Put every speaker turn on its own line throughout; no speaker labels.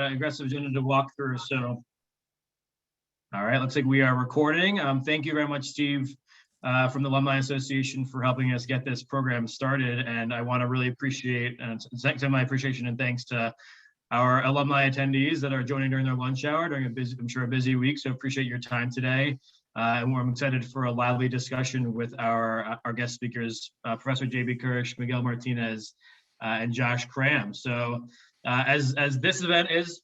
aggressive agenda to walk through. So, all right, looks like we are recording. Thank you very much, Steve, from the Alumni Association for helping us get this program started. And I want to really appreciate and send my appreciation and thanks to our alumni attendees that are joining during their lunch hour during a busy week. So appreciate your time today. And I'm excited for a lively discussion with our guest speakers, Professor J.B. Kurish, Miguel Martinez, and Josh Kram. So as this event is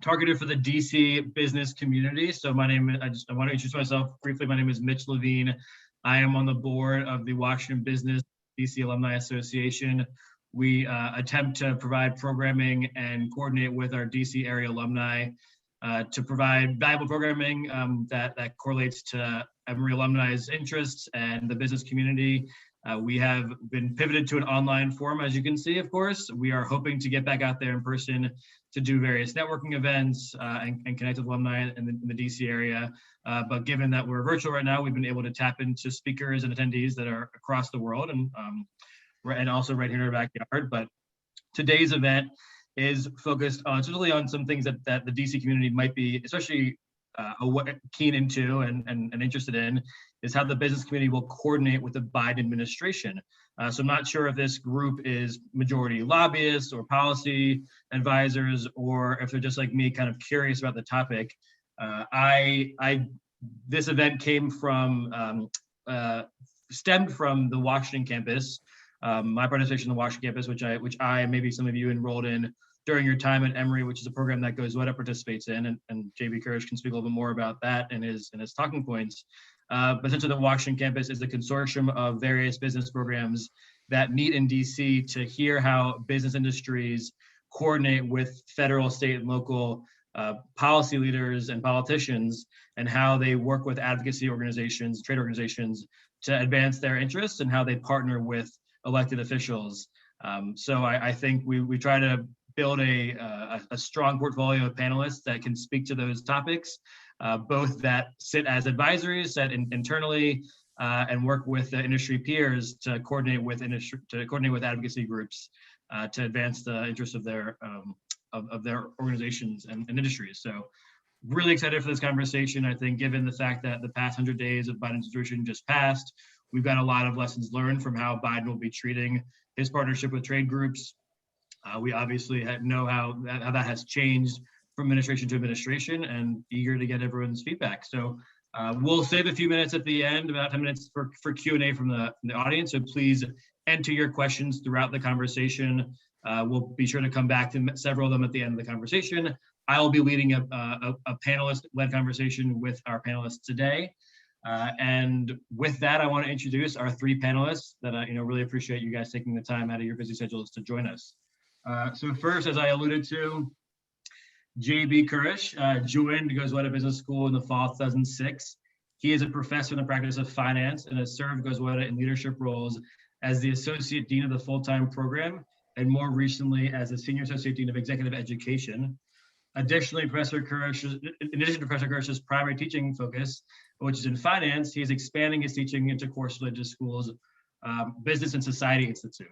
targeted for the DC business community. So my name, I want to introduce myself briefly. My name is Mitch Levine. I am on the board of the Washington Business DC Alumni Association. We attempt to provide programming and coordinate with our DC area alumni to provide valuable programming that correlates to Emory alumni's interests and the business community. We have been pivoted to an online forum, as you can see, of course. We are hoping to get back out there in person to do various networking events and connect with alumni in the DC area. But given that we're virtual right now, we've been able to tap into speakers and attendees that are across the world and also right here in our backyard. But today's event is focused on specifically on some things that the DC community might be especially keen into and interested in, is how the business community will coordinate with the Biden administration. So I'm not sure if this group is majority lobbyists or policy advisors, or if they're just like me, kind of curious about the topic. This event came from, stemmed from the Washington campus, my participation in the Washington campus, which I maybe some of you enrolled in during your time at Emory, which is a program that Goizueta participates in, and J.B. Kurish can speak a little bit more about that and his talking points. But essentially the Washington campus is a consortium of various business programs that meet in DC to hear how business industries coordinate with federal, state, and local policy leaders and politicians, and how they work with advocacy organizations, trade organizations to advance their interests, and how they partner with elected officials. So I think we try to build a strong portfolio of panelists that can speak to those topics, both that sit as advisories, set internally, and work with the industry peers to coordinate with advocacy groups to advance the interests of their organizations and industries. So really excited for this conversation. I think given the fact that the past 100 days of Biden's administration just passed, we've got a lot of lessons learned from how Biden will be treating his partnership with trade groups. We obviously know how that has changed from administration to administration, and eager to get everyone's feedback. So we'll save a few minutes at the end, about 10 minutes for Q&A from the audience. So please enter your questions throughout the conversation. We'll be sure to come back to several of them at the end of the conversation. I will be leading a panelist-led conversation with our panelists today. And with that, I want to introduce our three panelists that I really appreciate you guys taking the time out of your busy schedules to join us. So first, as I alluded to, J.B. Kurish joined Goizueta Business School in the fall of 2006. He is a professor in the practice of finance and has served Goizueta in leadership roles as the Associate Dean of the full-time program, and more recently as the Senior Associate Dean of Executive Education. Additionally, in addition to Professor Kurish's primary teaching focus, which is in finance, he is expanding his teaching into course related to schools, Business and Society Institute.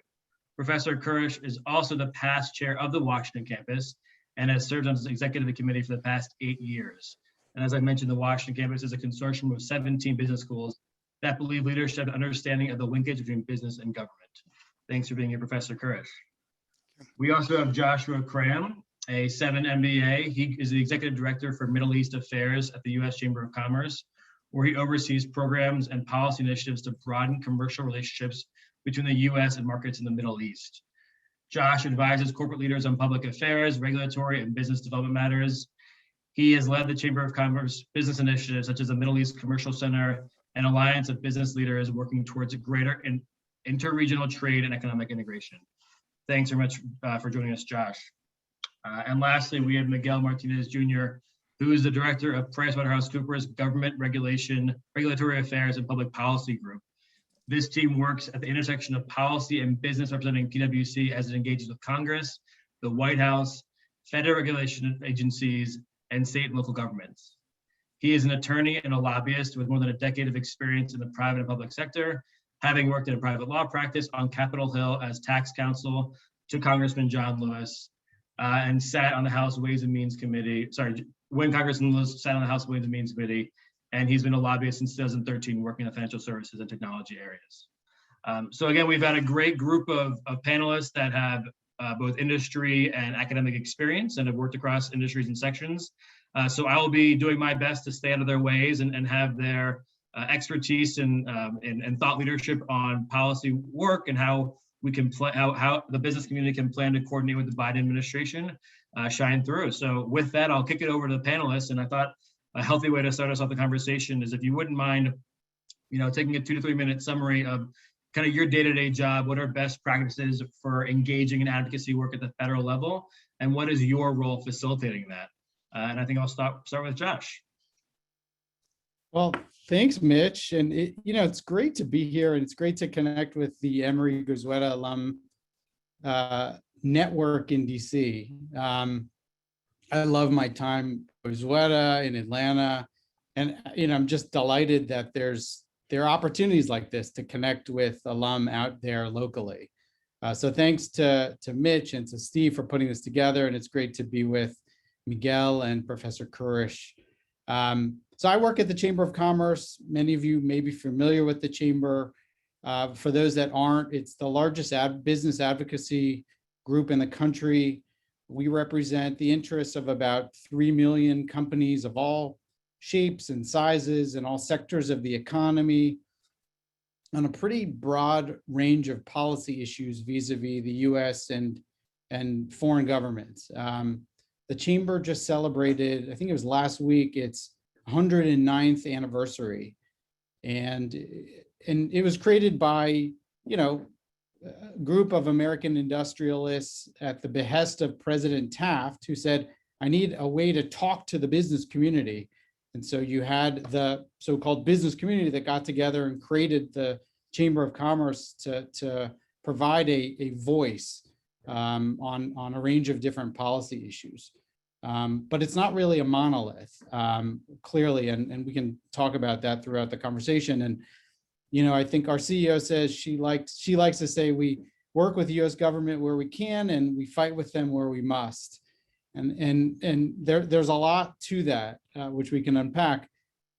Professor Kurish is also the past chair of the Washington campus and has served on the executive committee for the past 8 years. And as I mentioned, the Washington campus is a consortium of 17 business schools that believe leadership and understanding of the linkage between business and government. Thanks for being here, Professor Kurish. We also have Joshua Kram, a 7 MBA. He is the executive director for Middle East Affairs at the U.S. Chamber of Commerce, where he oversees programs and policy initiatives to broaden commercial relationships between the U.S. and markets in the Middle East. Josh advises corporate leaders on public affairs, regulatory, and business development matters. He has led the Chamber of Commerce business initiatives such as the Middle East Commercial Center and Alliance of Business Leaders working towards a greater interregional trade and economic integration. Thanks very much for joining us, Josh. And lastly, we have Miguel Martinez Jr., who is the director of PricewaterhouseCoopers Government Regulatory Affairs and Public Policy Group. This team works at the intersection of policy and business, representing PwC as it engages with Congress, the White House, federal regulation agencies, and state and local governments. He is an attorney and a lobbyist with more than a decade of experience in the private and public sector, having worked in a private law practice on Capitol Hill as tax counsel to Congressman John Lewis. and sat on the House Ways and Means Committee. Sorry, when Congressman Lewis sat on the House Ways and Means Committee, and he's been a lobbyist since 2013, working in the financial services and technology areas. So again, we've had a great group of panelists that have both industry and academic experience and have worked across industries and sections. So I will be doing my best to stay out of their ways and have their expertise and thought leadership on policy work and how we can how the business community can plan to coordinate with the Biden administration shine through. So with that, I'll kick it over to the panelists. And I thought a healthy way to start us off the conversation is if you wouldn't mind, taking a 2 to 3 minute summary of kind of your day-to-day job, what are best practices for engaging in advocacy work at the federal level, and what is your role facilitating that? And I think I'll start with Josh.
Well, thanks, Mitch. And it's great to be here, and it's great to connect with the Emory Goizueta alum network in DC. I love my time at Goizueta in Atlanta, and I'm just delighted that there are opportunities like this to connect with alum out there locally. So thanks to Mitch and to Steve for putting this together, and it's great to be with Miguel and Professor Kurish. So I work at the Chamber of Commerce. Many of you may be familiar with the Chamber. For those that aren't, it's the largest business advocacy group in the country. We represent the interests of about 3 million companies of all shapes and sizes and all sectors of the economy on a pretty broad range of policy issues vis-a-vis the US and foreign governments. The Chamber just celebrated, I think it was last week, its 109th anniversary. And it was created by, a group of American industrialists at the behest of President Taft, who said, I need a way to talk to the business community. And so you had the so-called business community that got together and created the Chamber of Commerce to provide a voice on a range of different policy issues. But it's not really a monolith, clearly, and we can talk about that throughout the conversation. And I think our CEO says she likes to say we work with the U.S. government where we can, and we fight with them where we must. And there's a lot to that, which we can unpack.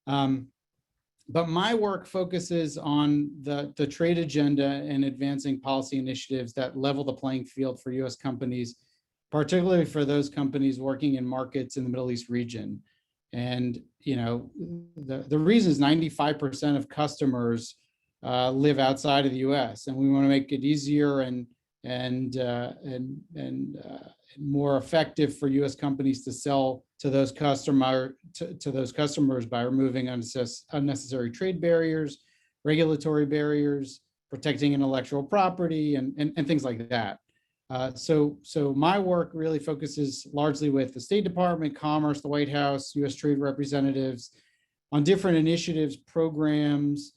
But my work focuses on the trade agenda and advancing policy initiatives that level the playing field for U.S. companies, particularly for those companies working in markets in the Middle East region. And the reason is 95% of customers live outside of the U.S., and we want to make it easier and more effective for U.S. companies to sell to those customers by removing unnecessary trade barriers, regulatory barriers, protecting intellectual property, and things like that. So my work really focuses largely with the State Department, Commerce, the White House, U.S. trade representatives on different initiatives, programs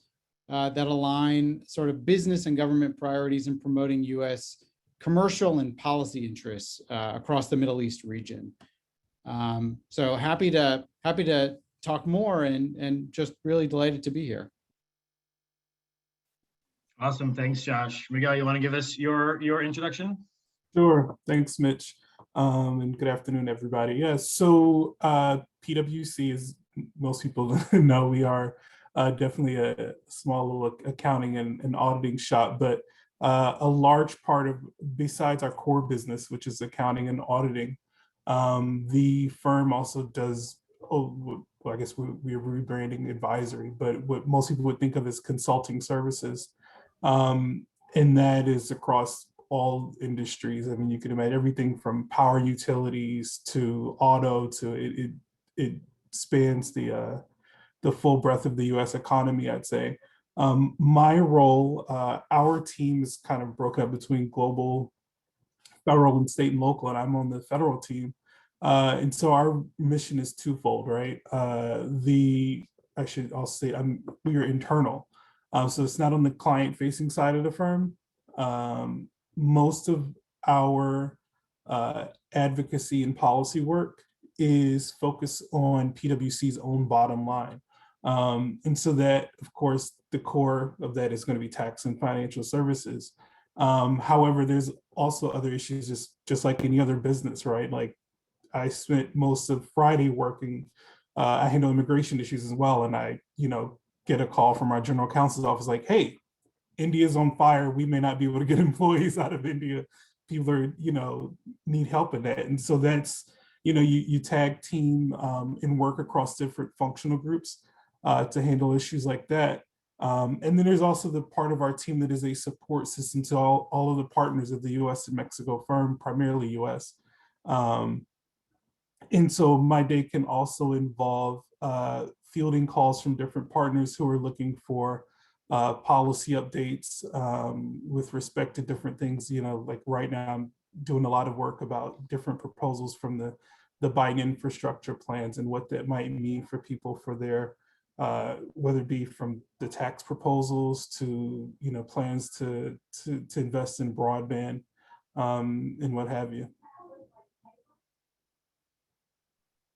that align sort of business and government priorities in promoting U.S. commercial and policy interests across the Middle East region. So happy to talk more and just really delighted to be here.
Awesome, thanks, Josh. Miguel, you want to give us your introduction?
Sure, thanks, Mitch. And good afternoon, everybody. Yeah, so PwC, as most people know, we are definitely a small little accounting and auditing shop, but a large part of, besides our core business, which is accounting and auditing, the firm also does, well, I guess we're rebranding advisory, but what most people would think of as consulting services. And that is across all industries. I mean, you can imagine everything from power utilities to auto to it spans the full breadth of the U.S. economy, I'd say. My role, our team is kind of broken up between global, federal, and state and local, and I'm on the federal team. And so our mission is twofold, right? I'll say we are internal. So it's not on the client-facing side of the firm. Most of our advocacy and policy work is focused on PwC's own bottom line. And so that, of course, the core of that is going to be tax and financial services. However, there's also other issues, just like any other business, right? Like I spent most of Friday working. I handle immigration issues as well, and I, get a call from our general counsel's office like, "Hey, India's on fire. We may not be able to get employees out of India. People are, need help in that." And so that's, you tag team and work across different functional groups to handle issues like that. And then there's also the part of our team that is a support system to all of the partners of the US and Mexico firm, primarily US. And so my day can also involve fielding calls from different partners who are looking for policy updates with respect to different things. Like right now I'm doing a lot of work about different proposals from the Biden infrastructure plans and what that might mean for people for their, whether it be from the tax proposals to, plans to invest in broadband and what have you.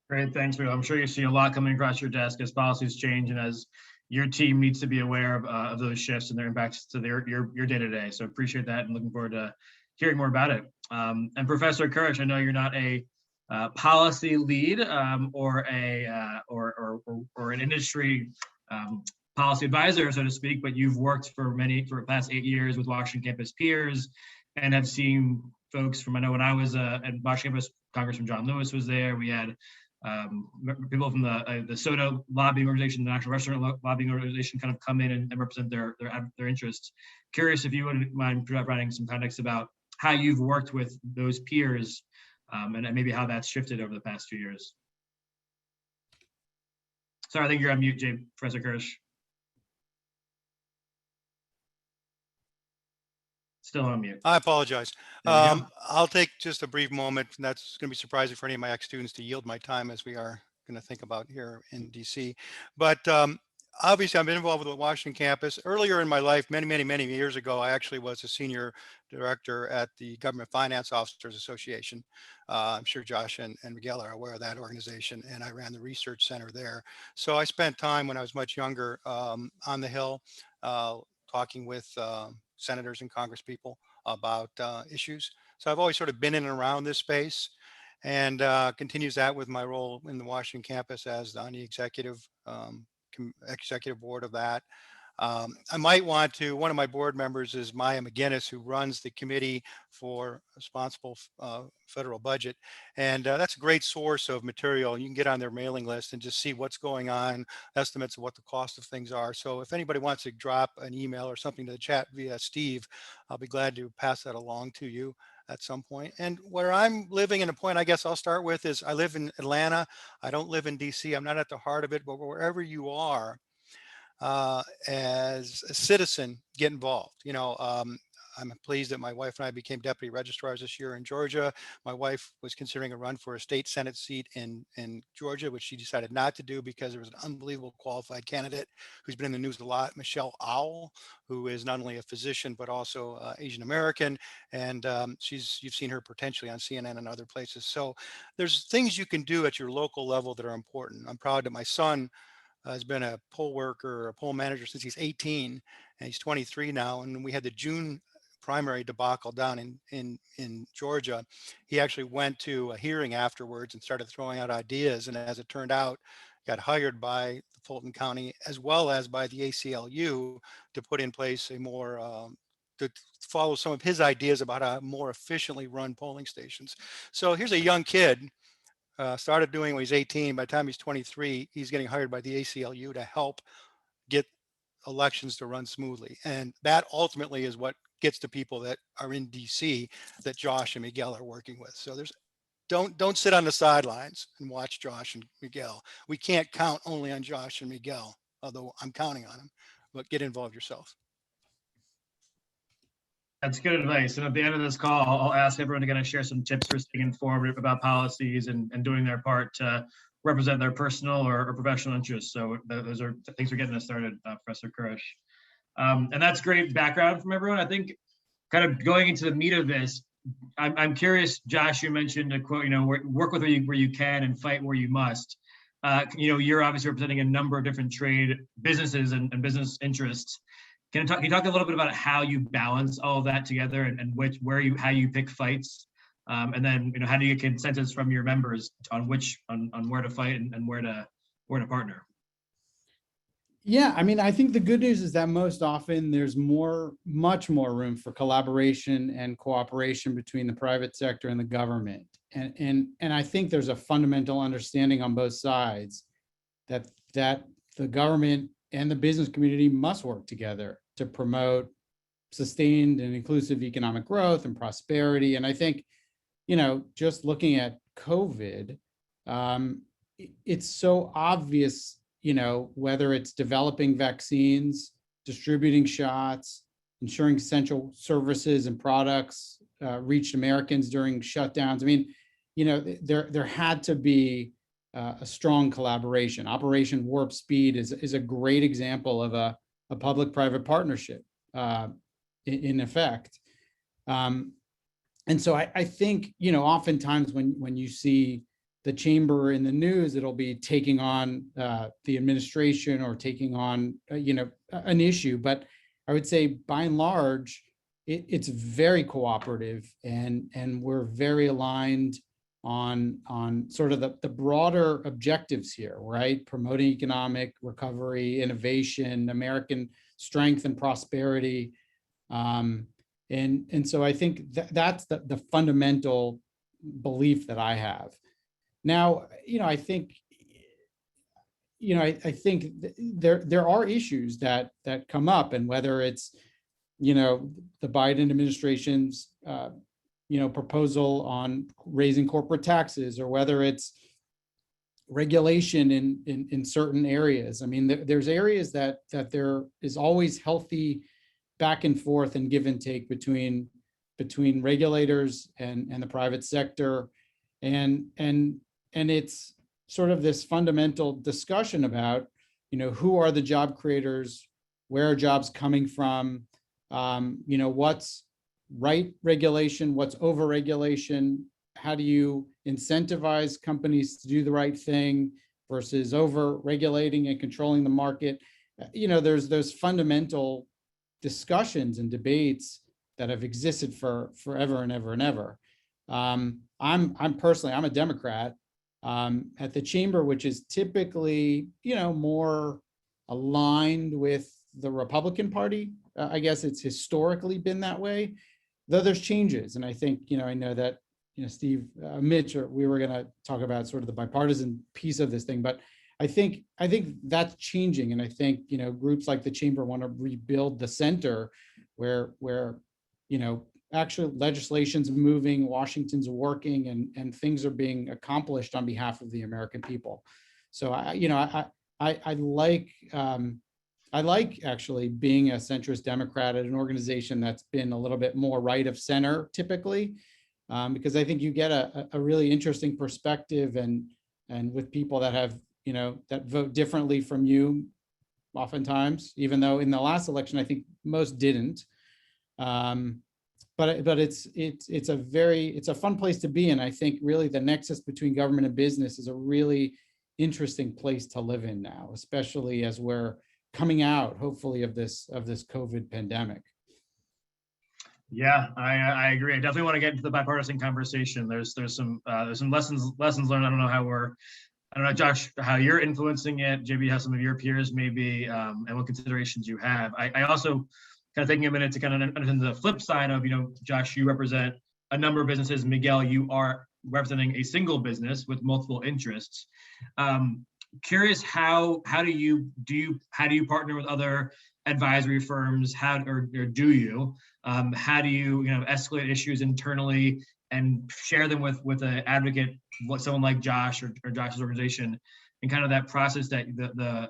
Great, thanks, Miguel. I'm sure you see a lot coming across your desk as policies change and as your team needs to be aware of those shifts and their impacts to your day-to-day. So appreciate that and looking forward to hearing more about it. And Professor Kurish, I know you're not a policy lead or an industry policy advisor, so to speak, but you've worked for the past 8 years with Washington campus peers and have seen folks from, I know when I was at Washington campus, Congressman John Lewis was there. We had people from the soda lobbying organization, the National Restaurant Lobbying Organization, kind of come in and represent their interests. Curious if you wouldn't mind providing some context about how you've worked with those peers and maybe how that's shifted over the past few years. Sorry, I think you're on mute, Professor Kurish. Still on mute.
I apologize. I'll take just a brief moment, and that's going to be surprising for any of my ex-students to yield my time as we are going to think about here in DC. But obviously, I've been involved with the Washington campus. Earlier in my life, many years ago, I actually was a senior director at the Government Finance Officers Association. I'm sure Josh and Miguel are aware of that organization, and I ran the research center there. So I spent time when I was much younger on the Hill talking with senators and congresspeople about issues. So I've always sort of been in and around this space, and continues that with my role in the Washington campus as on the executive board of that. I might want to, one of my board members is Maya McGinnis, who runs the committee for responsible federal budget. And that's a great source of material. You can get on their mailing list and just see what's going on, estimates of what the cost of things are. So if anybody wants to drop an email or something to the chat via Steve, I'll be glad to pass that along to you at some point. And where I'm living, and a point I guess I'll start with is I live in Atlanta. I don't live in DC. I'm not at the heart of it, but wherever you are, as a citizen, get involved. I'm pleased that my wife and I became deputy registrars this year in Georgia. My wife was considering a run for a state Senate seat in Georgia, which she decided not to do because there was an unbelievable qualified candidate who's been in the news a lot, Michelle Owl, who is not only a physician, but also Asian American. And you've seen her potentially on CNN and other places. So there's things you can do at your local level that are important. I'm proud that my son has been a poll worker, a poll manager since he's 18, and he's 23 now. And we had the June primary debacle down in Georgia. He actually went to a hearing afterwards and started throwing out ideas. And as it turned out, got hired by the Fulton County as well as by the ACLU to put in place a more to follow some of his ideas about how more efficiently run polling stations. So here's a young kid. Started doing when he's 18. By the time he's 23, he's getting hired by the ACLU to help get elections to run smoothly. And that ultimately is what gets to people that are in DC that Josh and Miguel are working with. So don't sit on the sidelines and watch Josh and Miguel. We can't count only on Josh and Miguel, although I'm counting on them, but get involved yourself.
That's good advice. And at the end of this call, I'll ask everyone to kind of share some tips for staying informed about policies and doing their part to represent their personal or professional interests. So those are things for getting us started, Professor Kurish. And that's great background from everyone. I think kind of going into the meat of this, I'm curious, Josh, you mentioned a quote, work with where you can and fight where you must. You're obviously representing a number of different trade businesses and business interests. can you talk a little bit about how you balance all of that together, and how you pick fights, and then how do you get consensus from your members on where to fight and where to partner?
Yeah, I mean, I think the good news is that most often there's much more room for collaboration and cooperation between the private sector and the government. And I think there's a fundamental understanding on both sides that the government and the business community must work together to promote sustained and inclusive economic growth and prosperity. And I think, just looking at COVID, it's so obvious, whether it's developing vaccines, distributing shots, ensuring essential services and products reached Americans during shutdowns. I mean, there had to be a strong collaboration. Operation Warp Speed is a great example of a public-private partnership in effect. And so I think, oftentimes when you see the chamber in the news, it'll be taking on the administration or taking on, an issue. But I would say by and large, it's very cooperative, and we're very aligned on sort of the broader objectives here, right? Promoting economic recovery, innovation, American strength and prosperity. And so I think that's the fundamental belief that I have. Now, I think, I think there are issues that come up, and whether it's, the Biden administration's, proposal on raising corporate taxes, or whether it's regulation in certain areas. I mean, there's areas that there is always healthy back and forth and give and take between regulators and the private sector, and it's sort of this fundamental discussion about, who are the job creators, where are jobs coming from, what's right regulation, what's over regulation, how do you incentivize companies to do the right thing versus over regulating and controlling the market. There's those fundamental discussions and debates that have existed for forever and ever and ever. I'm a Democrat at the chamber, which is typically, more aligned with the Republican Party. I guess it's historically been that way, though there's changes. And I think, I know that, Steve, Mitch, we were going to talk about sort of the bipartisan piece of this thing, but I think that's changing. And I think, groups like the chamber want to rebuild the center where actually legislation's moving, Washington's working, and things are being accomplished on behalf of the American people. So I like actually being a centrist Democrat at an organization that's been a little bit more right of center typically, because I think you get a really interesting perspective, and with people that have, that vote differently from you oftentimes, even though in the last election, I think most didn't. But it's a fun place to be in. I think really the nexus between government and business is a really interesting place to live in now, especially as we're coming out, hopefully, of this COVID pandemic.
Yeah, I agree. I definitely want to get into the bipartisan conversation. There's some lessons learned. I don't know, Josh, how you're influencing it. JB, how some of your peers maybe, and what considerations you have. I also kind of taking a minute to kind of understand the flip side of, Josh, you represent a number of businesses. Miguel, you are representing a single business with multiple interests. Curious, how do you partner with other advisory firms? How do you escalate issues internally and share them with an advocate, someone like Josh or Josh's organization, and kind of that process, that the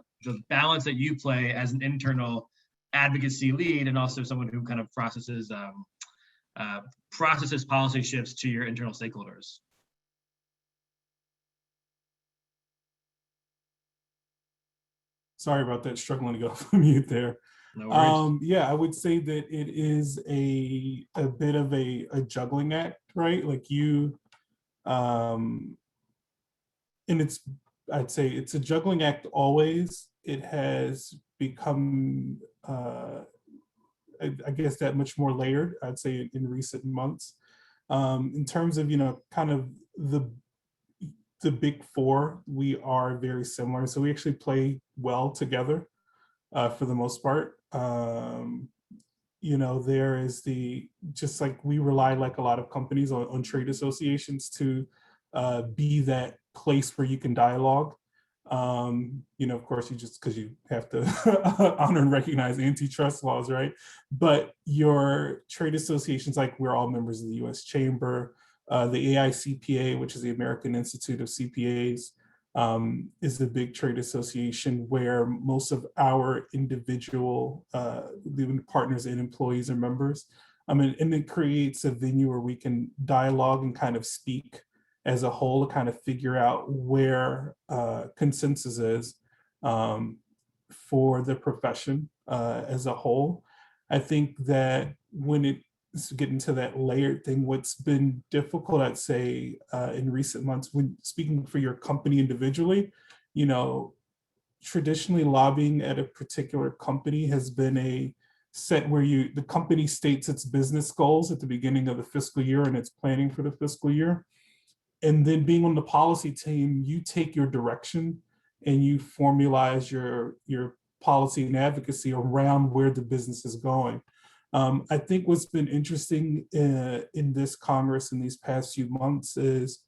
balance that you play as an internal advocacy lead, and also someone who kind of processes policy shifts to your internal stakeholders?
Sorry about that, struggling to go off mute there.
No worries.
Yeah, I would say that it is a bit of a juggling act, right? Like and I'd say it's a juggling act always. It has become I guess that much more layered, I'd say, in recent months. In terms of, kind of the big four, we are very similar. So we actually play well together for the most part. There is just like we rely, like a lot of companies, on trade associations to be that place where you can dialogue. Of course, because you have to honor and recognize antitrust laws, right? But your trade associations, like we're all members of the US Chamber, the AICPA, which is the American Institute of CPAs, is a big trade association where most of our individual partners and employees are members. And it creates a venue where we can dialogue and kind of speak as a whole to kind of figure out where consensus is for the profession as a whole. I think that when it's getting to that layered thing, what's been difficult, I'd say, in recent months, when speaking for your company individually, traditionally lobbying at a particular company has been a set where the company states its business goals at the beginning of the fiscal year and its planning for the fiscal year. And then being on the policy team, you take your direction and you formalize your policy and advocacy around where the business is going. I think what's been interesting in this Congress in these past few months is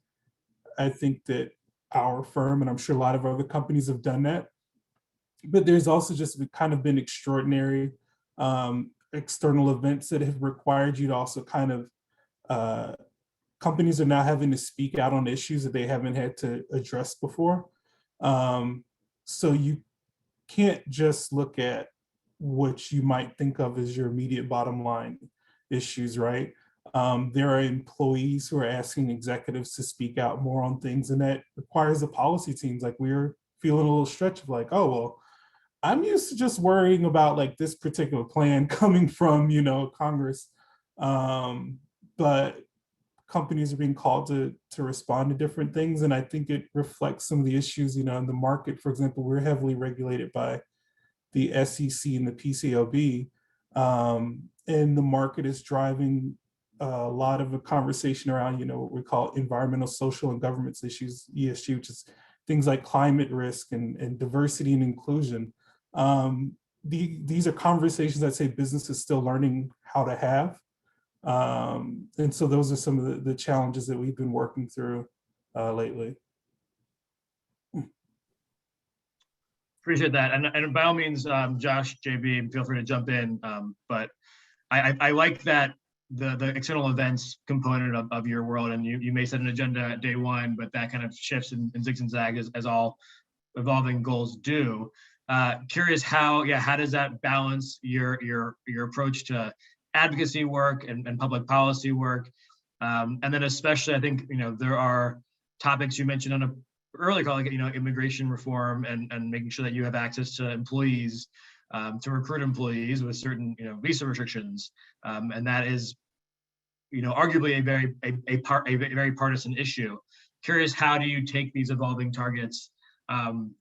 I think that our firm, and I'm sure a lot of other companies have done that, but there's also just kind of been extraordinary external events that have required you to also kind of companies are now having to speak out on issues that they haven't had to address before. So you can't just look at what you might think of as your immediate bottom line issues, right? There are employees who are asking executives to speak out more on things, and that requires the policy teams. Like, we're feeling a little stretch of like, oh, well, I'm used to just worrying about like this particular plan coming from, Congress. But companies are being called to respond to different things. And I think it reflects some of the issues, in the market. For example, we're heavily regulated by the SEC and the PCAOB. And the market is driving a lot of a conversation around, what we call environmental, social, and governance issues, ESG, which is things like climate risk and diversity and inclusion. These are conversations that say business is still learning how to have. And so those are some of the challenges that we've been working through lately.
Appreciate that. And by all means, Josh, JB, feel free to jump in. But I like that the external events component of your world, and you may set an agenda at day one, but that kind of shifts and zigs and zags as all evolving goals do. Curious how does that balance your approach to advocacy work and public policy work? And then especially, I think, there are topics you mentioned on a early call, like, immigration reform and making sure that you have access to employees, to recruit employees with certain, visa restrictions. And that is, arguably a very partisan issue. Curious, how do you take these evolving targets and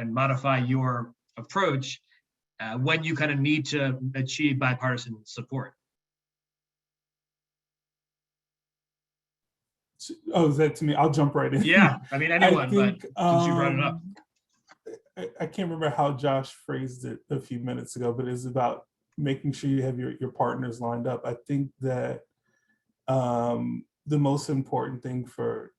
modify your approach when you kind of need to achieve bipartisan support?
Oh, is that to me? I'll jump right in.
Yeah, I mean, anyone, but since you brought it up.
I can't remember how Josh phrased it a few minutes ago, but it's about making sure you have your partners lined up. I think that the most important thing for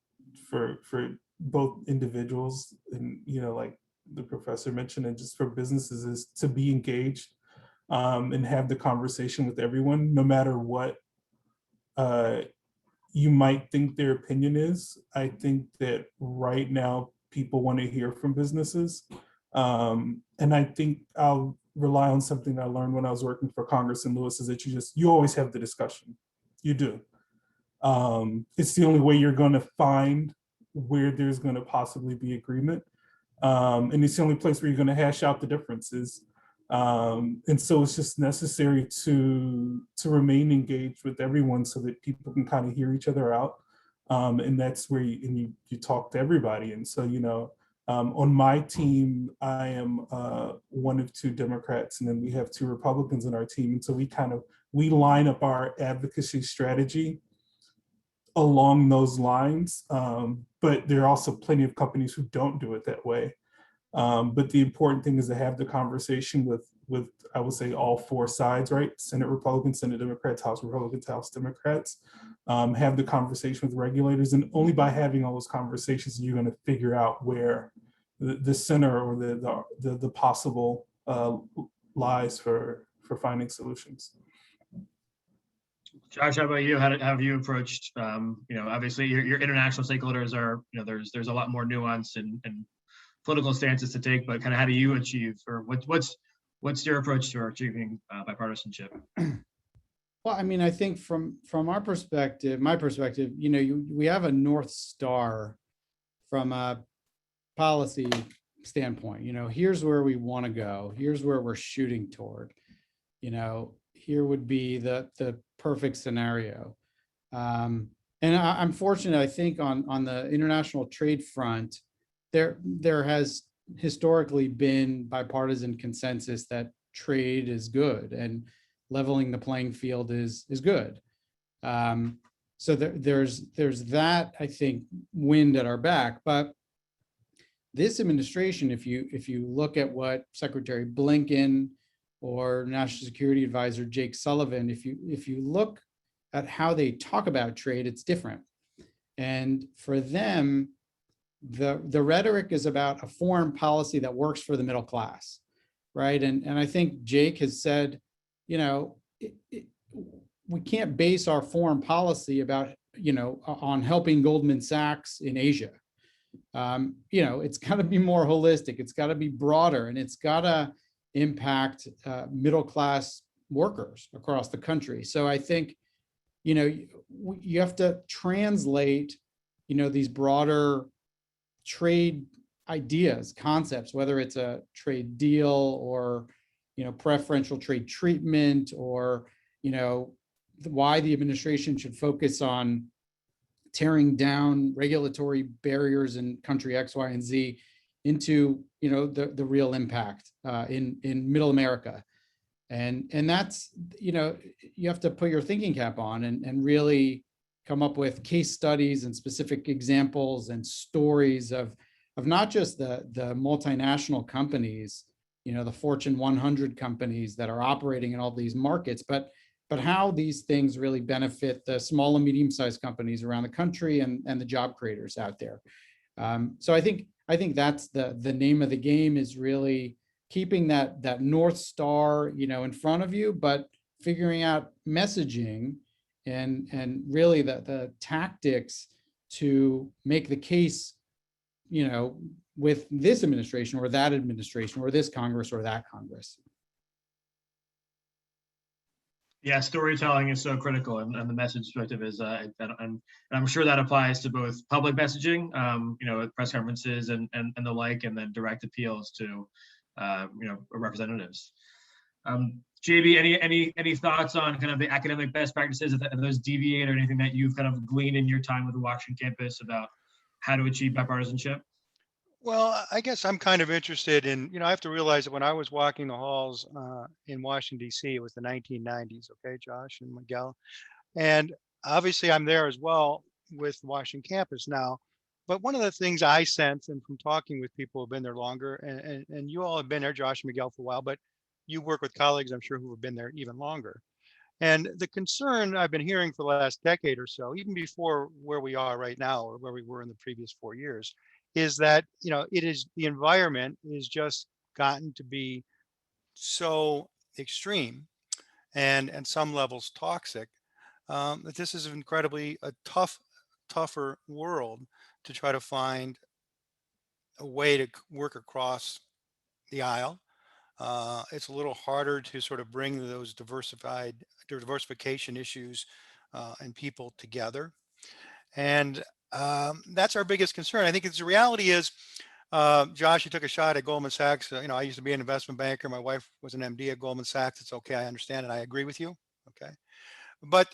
both individuals and, like the professor mentioned, and just for businesses, is to be engaged and have the conversation with everyone, no matter what you might think their opinion is. I think that right now people want to hear from businesses. And I think I'll rely on something I learned when I was working for Congress in Lewis, is that you always have the discussion. You do. It's the only way you're going to find where there's going to possibly be agreement. And it's the only place where you're going to hash out the differences. And so it's just necessary to remain engaged with everyone so that people can kind of hear each other out. And that's where you talk to everybody. And so, On my team, I am one of two Democrats, and then we have two Republicans in our team. And so we line up our advocacy strategy along those lines. But there are also plenty of companies who don't do it that way. But the important thing is to have the conversation with I would say all four sides, right? Senate Republicans, Senate Democrats, House Republicans, House Democrats. Have the conversation with regulators, and only by having all those conversations, you're going to figure out where the center or the possible lies for finding solutions.
Josh, how about you? How have you approached? Obviously, your international stakeholders are. There's a lot more nuance and political stances to take, but kind of how do you achieve, or what's your approach to achieving bipartisanship?
Well, I mean, I think from our perspective, my perspective, we have a North Star from a policy standpoint. Here's where we want to go. Here's where we're shooting toward. Here would be the perfect scenario. And I'm fortunate, I think, on the international trade front, there has historically been bipartisan consensus that trade is good and leveling the playing field is good. So there's that, I think, wind at our back. But this administration, if you look at what Secretary Blinken or National Security Advisor Jake Sullivan, if you look at how they talk about trade, it's different. And for them, the rhetoric is about a foreign policy that works for the middle class, right? And I think Jake has said, we can't base our foreign policy about, on helping Goldman Sachs in Asia. It's got to be more holistic. It's got to be broader, and it's got to impact middle class workers across the country. So I think, you have to translate, these broader trade ideas, concepts, whether it's a trade deal or, preferential trade treatment, or, why the administration should focus on tearing down regulatory barriers in country X, Y, and Z into, the real impact in middle America. And that's, you have to put your thinking cap on and really come up with case studies and specific examples and stories of not just the multinational companies, the Fortune 100 companies that are operating in all these markets, but how these things really benefit the small and medium-sized companies around the country and the job creators out there. So I think that's the name of the game, is really keeping that North Star, in front of you, but figuring out messaging and really the tactics to make the case, with this administration or that administration or this Congress or that Congress.
Yeah, storytelling is so critical, and the message perspective is, and I'm sure that applies to both public messaging, at press conferences and the like, and then direct appeals to, representatives. JB, any thoughts on kind of the academic best practices, if those deviate, or anything that you've kind of gleaned in your time with the Washington campus about how to achieve bipartisanship?
Well, I guess I'm kind of interested in, I have to realize that when I was walking the halls in Washington, DC, it was the 1990s, okay, Josh and Miguel. And obviously I'm there as well with the Washington campus now. But one of the things I sense, and from talking with people who've been there longer, and you all have been there, Josh and Miguel, for a while, but you work with colleagues, I'm sure, who have been there even longer. And the concern I've been hearing for the last decade or so, even before where we are right now or where we were in the previous 4 years, is that, it is, the environment is just gotten to be so extreme and some levels toxic, that this is incredibly a tougher world to try to find a way to work across the aisle. It's a little harder to sort of bring those diversification issues and people together. And that's our biggest concern. I think the reality is, Josh, you took a shot at Goldman Sachs. I used to be an investment banker. My wife was an MD at Goldman Sachs. It's okay. I understand, and I agree with you. Okay. But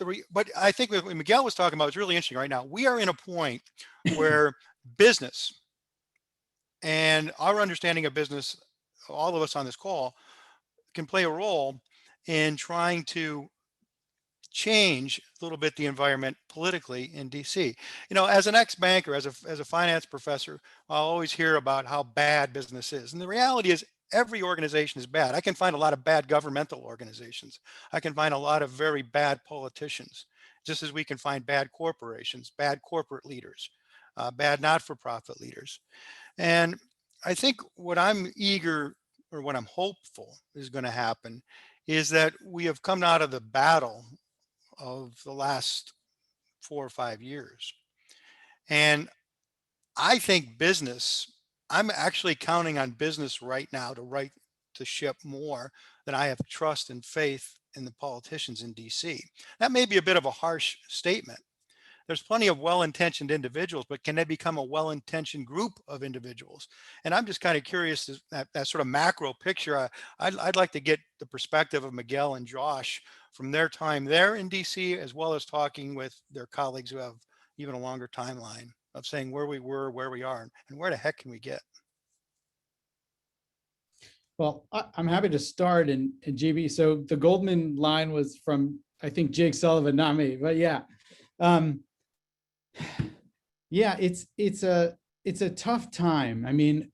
I think what Miguel was talking about is really interesting right now. We are in a point where business And our understanding of business, all of us on this call, can play a role in trying to change a little bit the environment politically in DC. You know, as an ex-banker, as a finance professor, I'll always hear about how bad business is. And the reality is every organization is bad. I can find a lot of bad governmental organizations. I can find a lot of very bad politicians, just as we can find bad corporations, bad corporate leaders, bad not-for-profit leaders. And I think what I'm eager, or what I'm hopeful is going to happen, is that we have come out of the battle of the last 4 or 5 years. And I think business, I'm actually counting on business right now to right the ship more than I have trust and faith in the politicians in DC. That may be a bit of a harsh statement. There's plenty of well-intentioned individuals, but can they become a well-intentioned group of individuals? And I'm just kind of curious, that sort of macro picture. I'd like to get the perspective of Miguel and Josh from their time there in DC, as well as talking with their colleagues who have even a longer timeline of saying where we were, where we are, and where the heck can we get?
Well, I'm happy to start, and GB. So the Goldman line was from, I think, Jake Sullivan, not me, but yeah. Yeah, it's a tough time. I mean,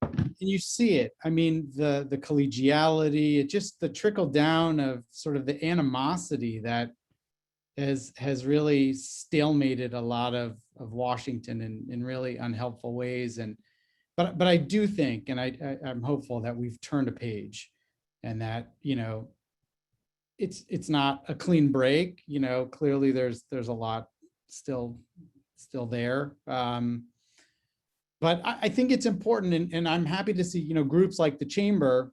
and you see it. I mean, the collegiality, it just the trickle down of sort of the animosity that has really stalemated a lot of Washington in really unhelpful ways. And but I do think, and I'm hopeful that we've turned a page, and that, you know, it's not a clean break. You know, clearly there's a lot still there. But I think it's important, and I'm happy to see, you know, groups like the Chamber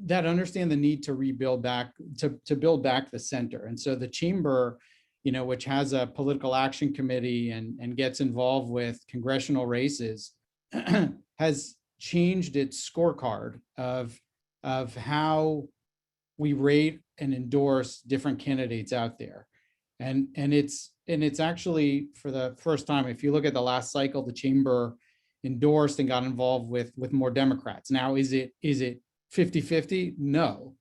that understand the need to rebuild back, to build back the center. And so the Chamber, you know, which has a political action committee and gets involved with congressional races, has changed its scorecard of how we rate and endorse different candidates out there. And it's actually, for the first time, if you look at the last cycle, the Chamber endorsed and got involved with more Democrats. Now, is it 50-50? No.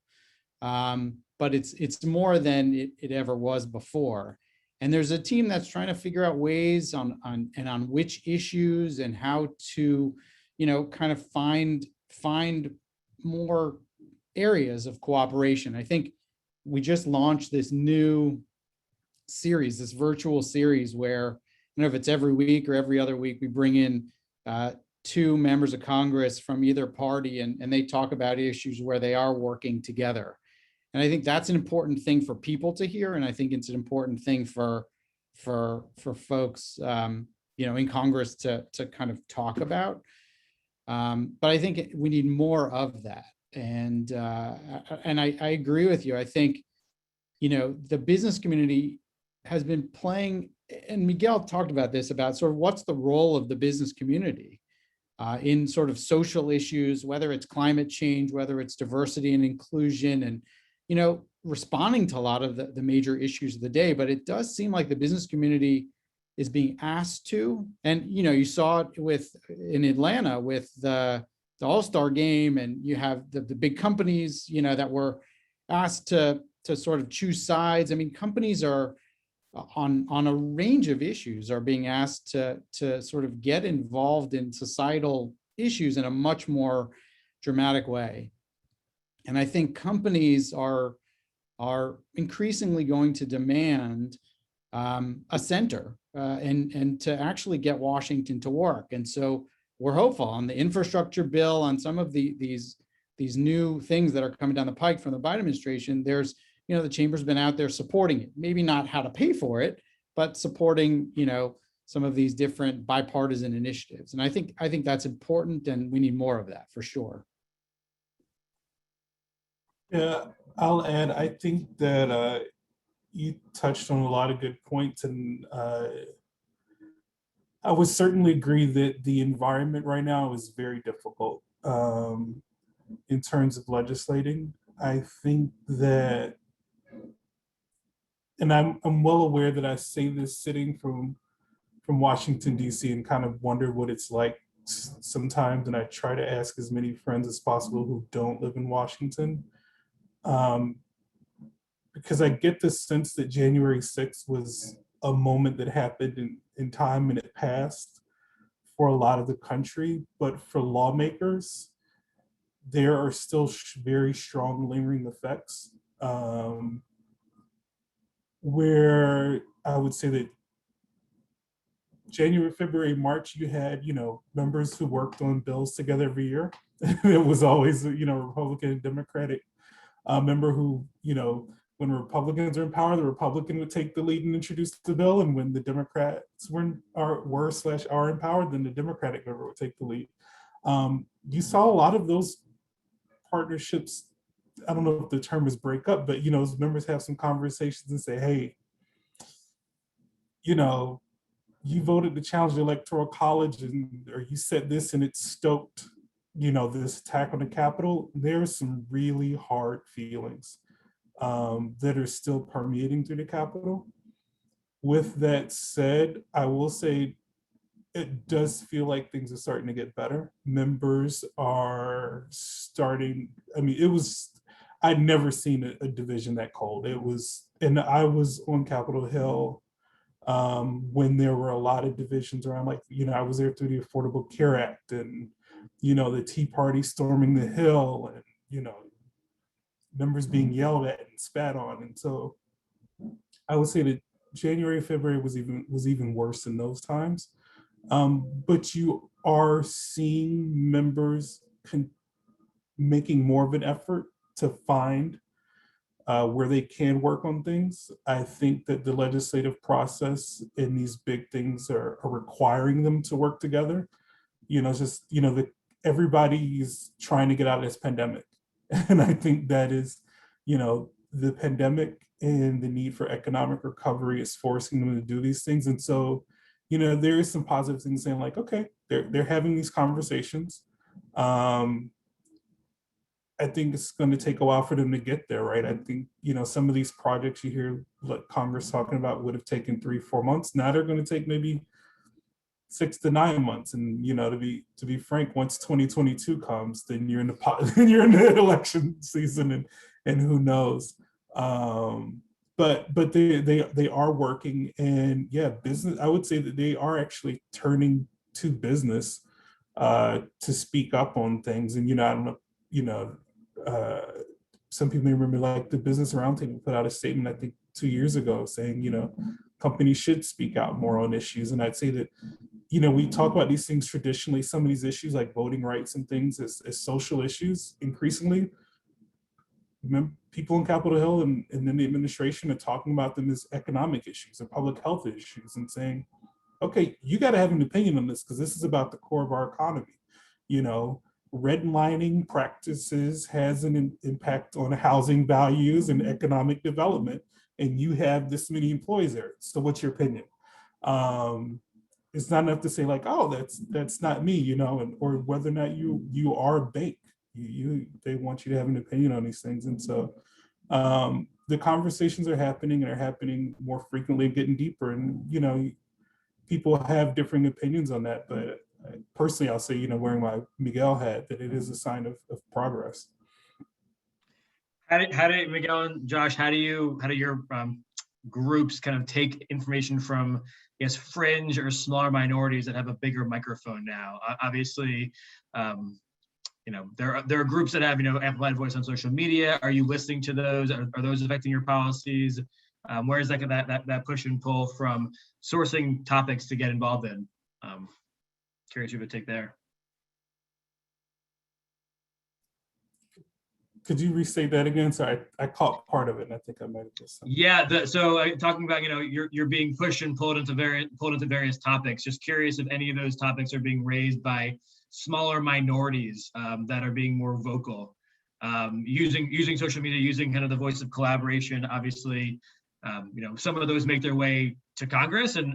But it's more than it ever was before. And there's a team that's trying to figure out ways on which issues and how to, you know, kind of find more areas of cooperation. I think we just launched this new series, this virtual series, where, I don't know if it's every week or every other week, we bring in 2 members of Congress from either party, and they talk about issues where they are working together. And I think that's an important thing for people to hear, and I think it's an important thing for folks, you know, in Congress to kind of talk about. But I think we need more of that. And I agree with you. I think, you know, the business community has been playing, and Miguel talked about this, about sort of what's the role of the business community in sort of social issues, whether it's climate change, whether it's diversity and inclusion, and, you know, responding to a lot of the major issues of the day. But it does seem like the business community is being asked to, and, you know, you saw it in Atlanta with the All-Star game, and you have the big companies, you know, that were asked to sort of choose sides. I mean, companies are on a range of issues are being asked to sort of get involved in societal issues in a much more dramatic way. And I think companies are increasingly going to demand a center and to actually get Washington to work. And so we're hopeful on the infrastructure bill, on some of these new things that are coming down the pike from the Biden administration. There's, you know, the Chamber's been out there supporting it, maybe not how to pay for it, but supporting, you know, some of these different bipartisan initiatives. And I think that's important, and we need more of that for sure.
Yeah, I'll add, I think that you touched on a lot of good points, and I would certainly agree that the environment right now is very difficult in terms of legislating. I think that, and I'm well aware that I say this sitting from Washington, D.C., and kind of wonder what it's like sometimes, and I try to ask as many friends as possible who don't live in Washington, because I get the sense that January 6th was a moment that happened in time and it passed for a lot of the country, but for lawmakers, there are still very strong lingering effects, where I would say that January, February, March, you had, members who worked on bills together every year. It was always, Republican and Democratic member who, when Republicans are in power, the Republican would take the lead and introduce the bill. And when the Democrats were in power, then the Democratic member would take the lead. You saw a lot of those partnerships. I don't know if the term is break up, but, those members have some conversations and say, hey, you voted to challenge the Electoral College, or you said this and it stoked, this attack on the Capitol. There's some really hard feelings that are still permeating through the Capitol. With that said, I will say it does feel like things are starting to get better. Members are starting, I'd never seen a division that cold. And I was on Capitol Hill when there were a lot of divisions around, I was there through the Affordable Care Act and, the Tea Party storming the Hill and, members being yelled at and spat on. And so I would say that January, February was even worse in those times. But you are seeing members making more of an effort to find where they can work on things. I think that the legislative process in these big things are requiring them to work together. Everybody's trying to get out of this pandemic. And I think that is, the pandemic and the need for economic recovery is forcing them to do these things. And so, there is some positive things saying okay, they're having these conversations. I think it's going to take a while for them to get there, right? I think, some of these projects you hear Congress talking about would have taken 3-4 months. Now they're going to take maybe 6 to 9 months. And, to be frank, once 2022 comes, then you're in the election season and who knows. But they are working, and yeah, business, I would say that they are actually turning to business to speak up on things. And, I don't know, some people may remember the Business Roundtable put out a statement, I think 2 years ago, saying, companies should speak out more on issues. And I'd say that, we talk about these things traditionally, some of these issues like voting rights and things as social issues increasingly. People in Capitol Hill and then the administration are talking about them as economic issues or public health issues and saying, okay, you got to have an opinion on this because this is about the core of our economy. Redlining practices has an impact on housing values and economic development, and you have this many employees there. So what's your opinion? It's not enough to say oh, that's not me, or whether or not you are a bank. They want you to have an opinion on these things. And so the conversations are happening and are happening more frequently and getting deeper. And, people have differing opinions on that, but personally, I'll say, wearing my Miguel hat, that it is a sign of progress.
How do Miguel and Josh, how do your groups kind of take information from, I guess, fringe or smaller minorities that have a bigger microphone now? Obviously, there are groups that have, amplified voice on social media. Are you listening to those? Are those affecting your policies? Where is that push and pull from sourcing topics to get involved in? Curious you would take there.
Could you restate that again? Sorry, I caught part of it, and I think I might have missed something.
Yeah, so talking about, you're being pushed and pulled into various topics. Just curious if any of those topics are being raised by smaller minorities that are being more vocal, using social media, using kind of the voice of collaboration. Obviously, some of those make their way to Congress, and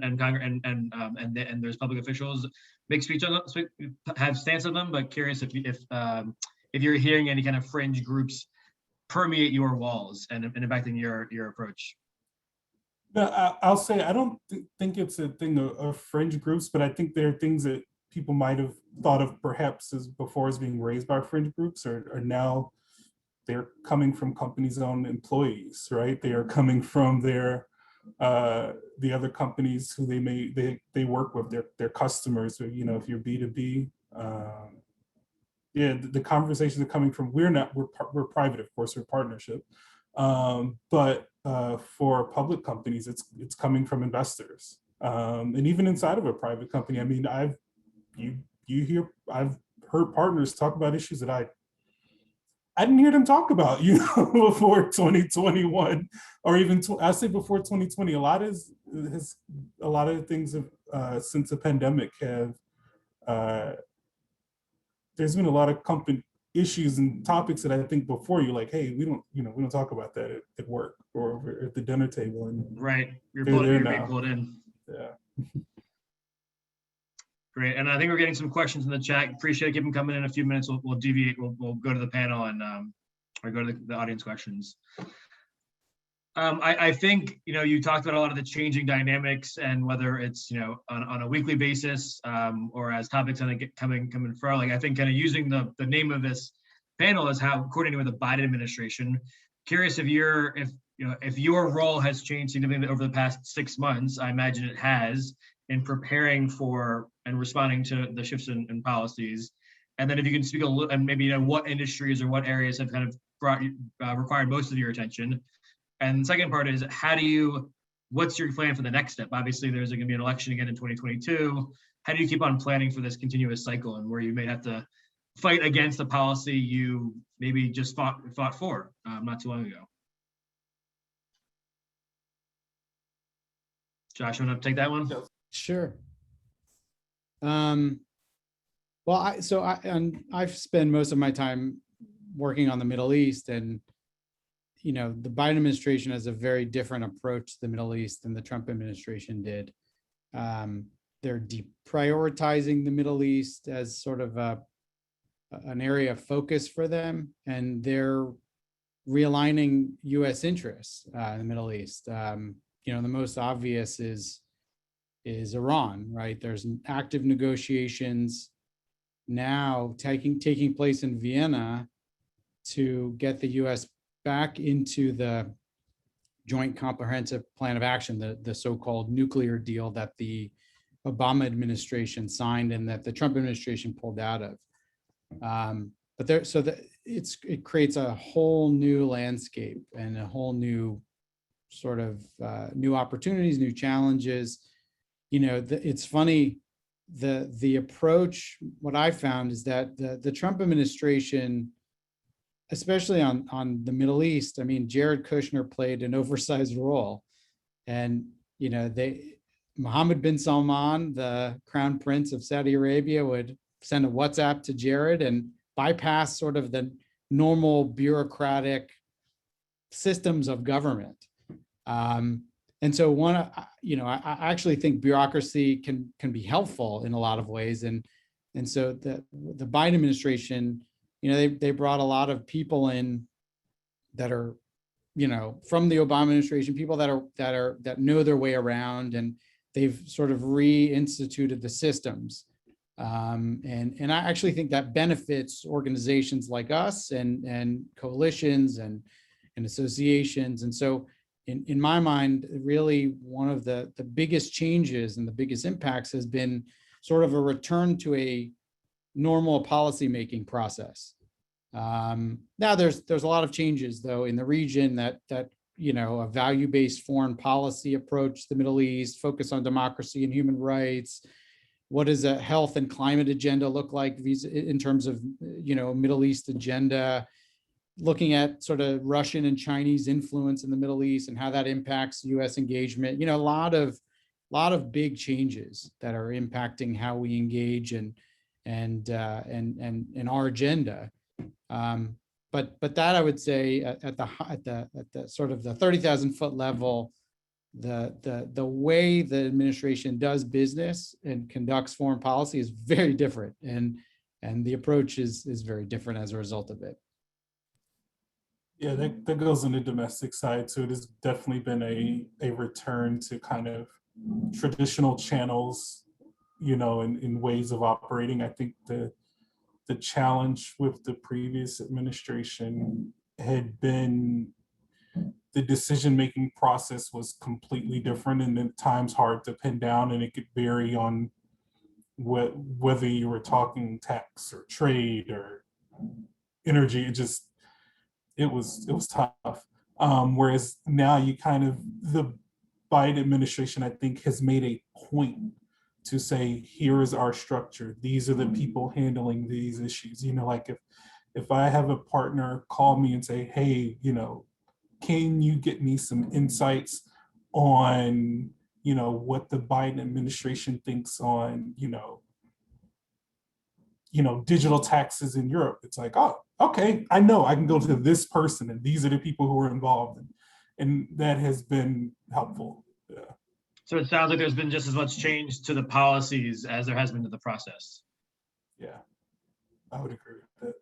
there's public officials make speech on them, have stance on them. But curious if you're hearing any kind of fringe groups permeate your walls and impacting your approach.
No, I'll say I don't think it's a thing of fringe groups, but I think there are things that people might have thought of perhaps as before as being raised by fringe groups are now, they're coming from companies' own employees, right? They are coming from their the other companies who they work with, their customers. So, you know, if you're B2B, yeah, the conversations are coming from, we're private, of course, we're partnership, but for public companies, it's coming from investors, and even inside of a private company. I mean, I've heard partners talk about issues that I didn't hear them talk about, you know, before 2021, or even I say before 2020. A lot of things have since the pandemic have. There's been a lot of company issues and topics that I think before you're like, hey, we don't talk about that at work or over at the dinner table. And
right, you're
there
being
now.
pulled in.
Yeah.
Great, and I think we're getting some questions in the chat. Appreciate it. Keep them coming in. A few minutes. We'll deviate. We'll go to the panel and or go to the audience questions. I think, you know, you talked about a lot of the changing dynamics and whether it's, you know, on a weekly basis or as topics kind of coming and fro. Like, I think kind of using the name of this panel is how coordinating with the Biden administration. Curious if your role has changed significantly over the past 6 months. I imagine it has, in preparing for and responding to the shifts in policies. And then if you can speak a little, and maybe, you know, what industries or what areas have kind of required most of your attention. And the second part is, what's your plan for the next step? Obviously, there's going to be an election again in 2022. How do you keep on planning for this continuous cycle, and where you may have to fight against the policy you maybe just fought for not too long ago? Josh, you want to take that one?
Sure. Well, I've spent most of my time working on the Middle East, and you know, the Biden administration has a very different approach to the Middle East than the Trump administration did. They're deprioritizing the Middle East as sort of an area of focus for them, and they're realigning U.S. interests in the Middle East. You know, the most obvious is Iran, right? There's active negotiations now taking place in Vienna to get the U.S. back into the Joint Comprehensive Plan of Action, the so-called nuclear deal that the Obama administration signed and that the Trump administration pulled out of. It creates a whole new landscape and a whole new sort of new opportunities, new challenges. You know, it's funny, the approach, what I found is that the Trump administration, especially on the Middle East, I mean, Jared Kushner played an oversized role. And, you know, Mohammed bin Salman, the crown prince of Saudi Arabia, would send a WhatsApp to Jared and bypass sort of the normal bureaucratic systems of government. And so I actually think bureaucracy can be helpful in a lot of ways. And so the Biden administration, you know, they brought a lot of people in that are, you know, from the Obama administration, people that know their way around, and they've sort of reinstituted the systems. And I actually think that benefits organizations like us and coalitions and associations. And so in my mind, really one of the biggest changes and the biggest impacts has been sort of a return to a normal policymaking process. Now there's a lot of changes though in the region that you know, a value-based foreign policy approach to the Middle East, focus on democracy and human rights. What does a health and climate agenda look like in terms of, you know, Middle East agenda? Looking at sort of Russian and Chinese influence in the Middle East and how that impacts U.S. engagement. You know, a lot of big changes that are impacting how we engage and our agenda. But that I would say at the sort of the 30,000 foot level, the way the administration does business and conducts foreign policy is very different, and the approach is very different as a result of it.
Yeah, that goes on the domestic side. So it has definitely been a return to kind of traditional channels in ways of operating. I think the challenge with the previous administration had been the decision-making process was completely different and at times hard to pin down, and it could vary on whether you were talking tax or trade or energy. It was tough. Whereas now the Biden administration, I think, has made a point to say, here is our structure. These are the people handling these issues. Like if I have a partner call me and say, hey, can you get me some insights on, what the Biden administration thinks on, digital taxes in Europe? It's like, oh, okay, I know I can go to this person and these are the people who are involved. And that has been helpful. Yeah.
So it sounds like there's been just as much change to the policies as there has been to the process.
Yeah, I would agree with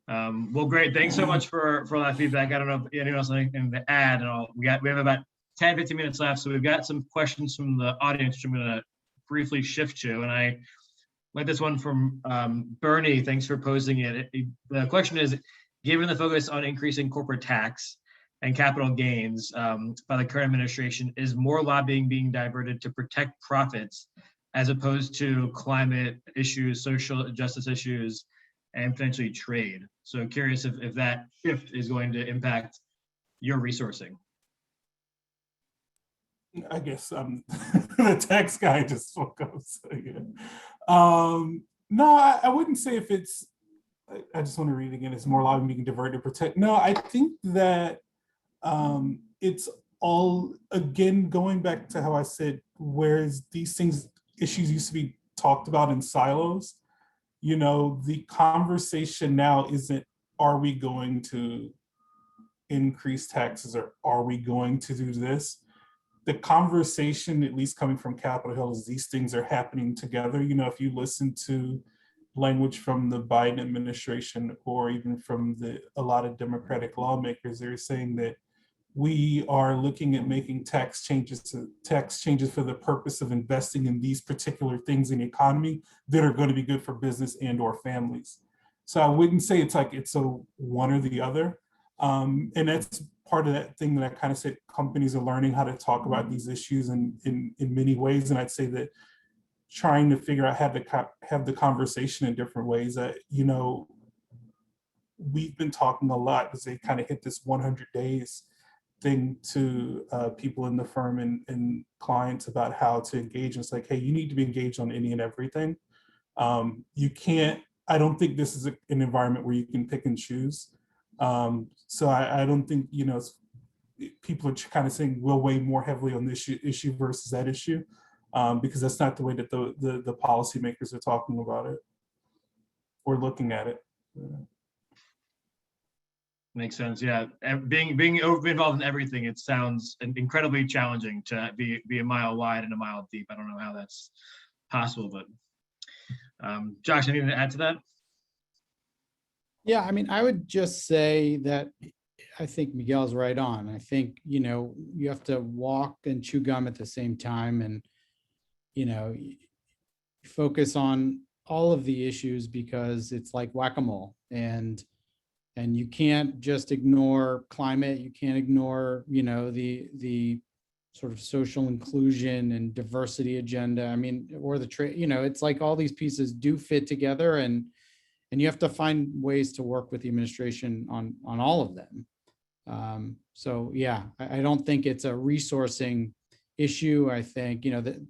that.
Well, great. Thanks so much for that feedback. I don't know if anyone else has anything to add at all. We have about 10, 15 minutes left. So we've got some questions from the audience, which I'm going to briefly shift to. And I like this one from Bernie. Thanks for posing it. The question is, given the focus on increasing corporate tax and capital gains by the current administration, is more lobbying being diverted to protect profits as opposed to climate issues, social justice issues, and potentially trade? So I'm curious if that shift is going to impact your resourcing.
I guess the tax guy just spoke up. So yeah. No, I wouldn't say if it's, I just want to read it again, it's more lobbying being diverted to protect. No, I think that it's all, again, going back to how I said, whereas these issues used to be talked about in silos, the conversation now isn't, are we going to increase taxes or are we going to do this? The conversation, at least coming from Capitol Hill, is these things are happening together. If you listen to language from the Biden administration or even from a lot of Democratic lawmakers, they're saying that we are looking at making tax changes for the purpose of investing in these particular things in the economy that are going to be good for business and or families. So I wouldn't say it's like it's a one or the other. And that's part of that thing that I kind of said, companies are learning how to talk about these issues in many ways. And I'd say that trying to figure out how to have the conversation in different ways. We've been talking a lot because they kind of hit this 100 days thing to people in the firm and clients about how to engage. And it's like, hey, you need to be engaged on any and everything. You can't, I don't think this is an environment where you can pick and choose. So I don't think, people are kind of saying we'll weigh more heavily on this issue versus that issue, because that's not the way that the policymakers are talking about it or looking at it.
Makes sense. Yeah, being involved in everything, it sounds incredibly challenging to be a mile wide and a mile deep. I don't know how that's possible, but Josh, anything to add to that?
Yeah, I mean, I would just say that I think Miguel's right on. I think, you have to walk and chew gum at the same time and, focus on all of the issues because it's like whack-a-mole and you can't just ignore climate. You can't ignore, the sort of social inclusion and diversity agenda. I mean, or the trade, it's like all these pieces do fit together and you have to find ways to work with the administration on all of them. So yeah, I don't think it's a resourcing issue. I think, that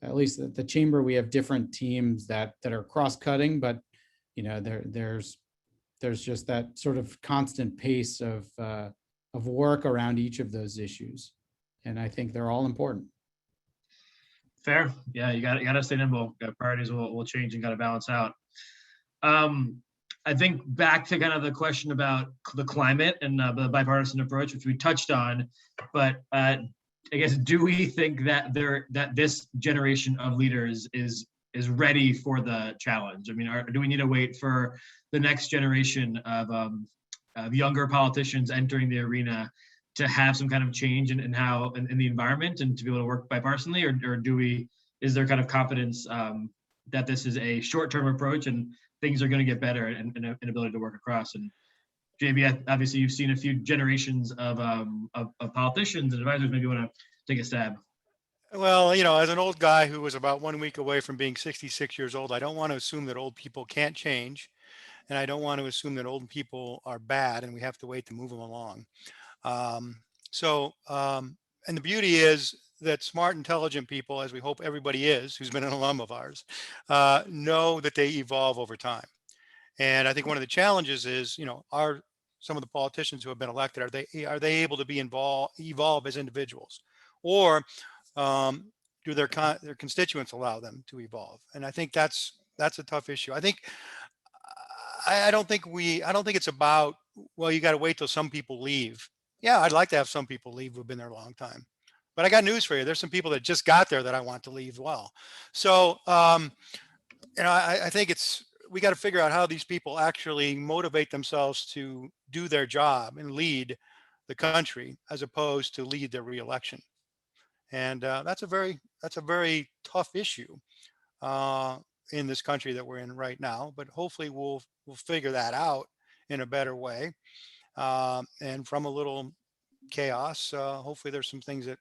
at least at the chamber, we have different teams that are cross-cutting, but there's just that sort of constant pace of work around each of those issues. And I think they're all important.
Fair. Yeah, you got to stay nimble. Priorities will change and got to balance out. I think back to kind of the question about the climate and the bipartisan approach, which we touched on, but I guess, do we think that this generation of leaders is ready for the challenge? I mean, do we need to wait for the next generation of younger politicians entering the arena to have some kind of change in how in the environment and to be able to work bipartisanly, or is there kind of confidence that this is a short-term approach and things are going to get better and an ability to work across. And JB, obviously you've seen a few generations of politicians and advisors. Maybe you want to take a stab.
Well, as an old guy who was about 1 week away from being 66 years old, I don't want to assume that old people can't change. And I don't want to assume that old people are bad and we have to wait to move them along. Um, and the beauty is that smart, intelligent people, as we hope everybody is, who's been an alum of ours, know that they evolve over time. And I think one of the challenges is, are some of the politicians who have been elected, are they able to be evolve as individuals, or do their constituents allow them to evolve? And I think that's a tough issue. I think I don't think it's about, well, you got to wait till some people leave. Yeah, I'd like to have some people leave who've been there a long time, but I got news for you. There's some people that just got there that I want to leave well. So, I think we got to figure out how these people actually motivate themselves to do their job and lead the country as opposed to lead their reelection. And that's a very tough issue in this country that we're in right now. But hopefully we'll figure that out in a better way. And from a little chaos, hopefully there's some things that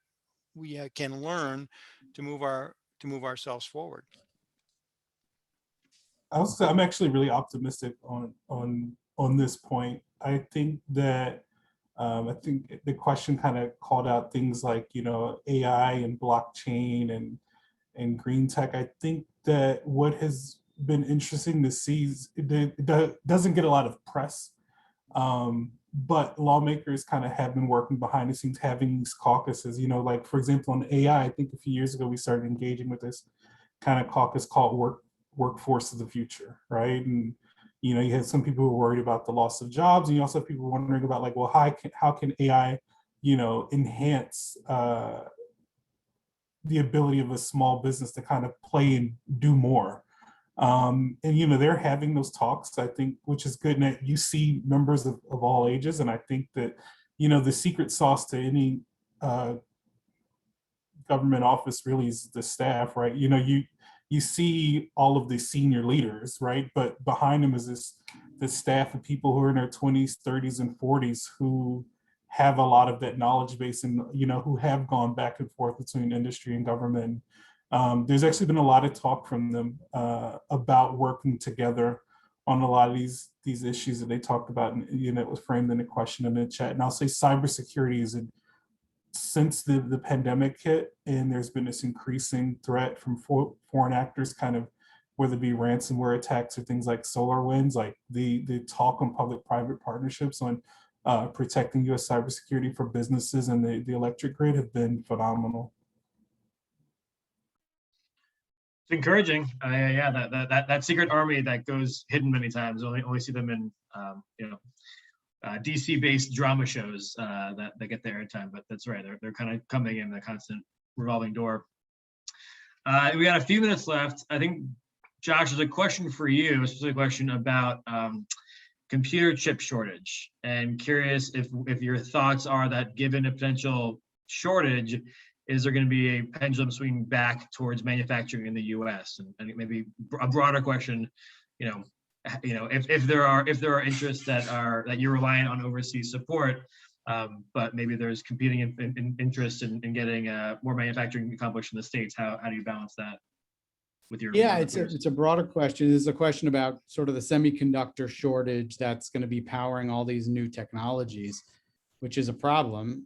we can learn to move ourselves forward.
I'm actually really optimistic on this point. I think that I think the question kind of called out things like AI and blockchain and green tech. I think that what has been interesting to see is it doesn't get a lot of press, but lawmakers kind of have been working behind the scenes, having these caucuses. Like for example, on AI, I think a few years ago we started engaging with this kind of caucus called Workforce of the Future, right? And you had some people who were worried about the loss of jobs, and you also have people wondering about like, well, how can AI, enhance the ability of a small business to kind of play and do more. And they're having those talks, I think, which is good. And you see members of all ages, and I think that the secret sauce to any government office really is the staff, right? You see all of the senior leaders, right? But behind them is this staff of people who are in their 20s, 30s, and 40s who have a lot of that knowledge base and who have gone back and forth between industry and government. There's actually been a lot of talk from them about working together on a lot of these issues that they talked about, and it was framed in a question in the chat. And I'll say cybersecurity is since the pandemic hit, and there's been this increasing threat from foreign actors, kind of whether it be ransomware attacks or things like SolarWinds, like the talk on public-private partnerships on protecting U.S. cybersecurity for businesses and the electric grid have been phenomenal.
It's encouraging. Yeah, that secret army that goes hidden many times. Only see them in DC-based drama shows that get the airtime. But that's right. They're kind of coming in the constant revolving door. We got a few minutes left. I think, Josh, there's a question for you, a specific question about computer chip shortage, and curious if your thoughts are that given a potential shortage, is there going to be a pendulum swing back towards manufacturing in the U.S. and maybe a broader question, if there are interests that you're relying on overseas support, but maybe there's competing interests in getting more manufacturing accomplished in the States. How do you balance that with your?
Yeah, it's a broader question. This is a question about sort of the semiconductor shortage that's going to be powering all these new technologies, which is a problem.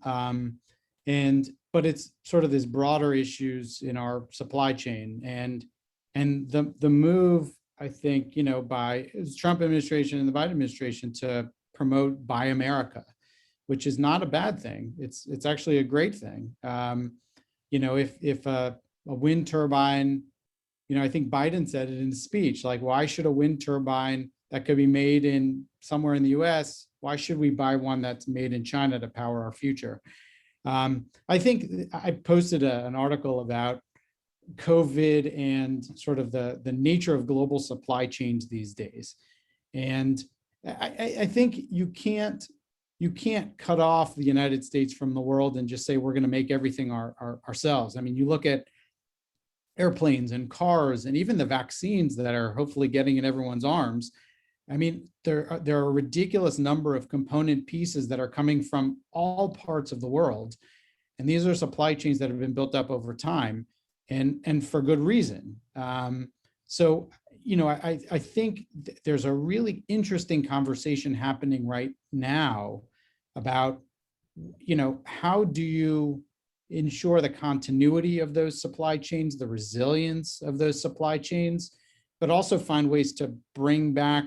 But it's sort of this broader issues in our supply chain, and the move, I think, by the Trump administration and the Biden administration to promote Buy America, which is not a bad thing. It's actually a great thing. If a wind turbine, I think Biden said it in his speech, like, why should a wind turbine that could be made in somewhere in the US, why should we buy one that's made in China to power our future? I think I posted an article about COVID and sort of the nature of global supply chains these days. And I think you can't cut off the United States from the world and just say we're going to make everything ourselves. I mean, you look at airplanes and cars and even the vaccines that are hopefully getting in everyone's arms. I mean, there are a ridiculous number of component pieces that are coming from all parts of the world. And these are supply chains that have been built up over time and for good reason. So, you know, I think there's a really interesting conversation happening right now about, you know, how do you ensure the continuity of those supply chains, the resilience of those supply chains, but also find ways to bring back,